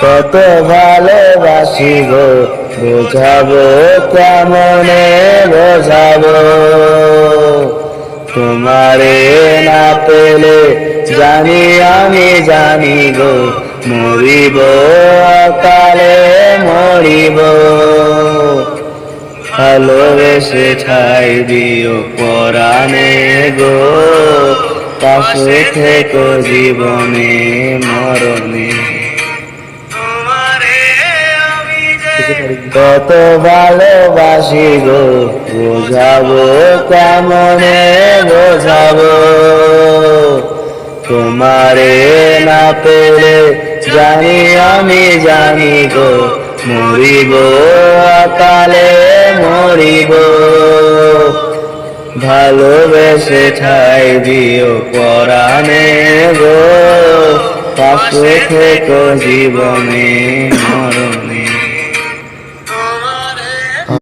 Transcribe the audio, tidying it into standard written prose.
কত ভালোবাসি গো, বোঝাবো কেমনে বোঝাবো। তোমারে না পেলে জানি আমি জানি গো, মরিব অকালে মরিব। ভালোবেসে ঠাই দিও পরাণে গো, পাশে থেকো জীবনে মরণে। কত ভালোবাসি গো, বোঝাবো কেমনে বোঝাবো। তোমারে না পেলে জানি আমি জানি গো, মরিব অকালে মরিব। ভালোবেসে ঠাই দিও পরাণে গো, পাশে থেকো জীবনে মরণে।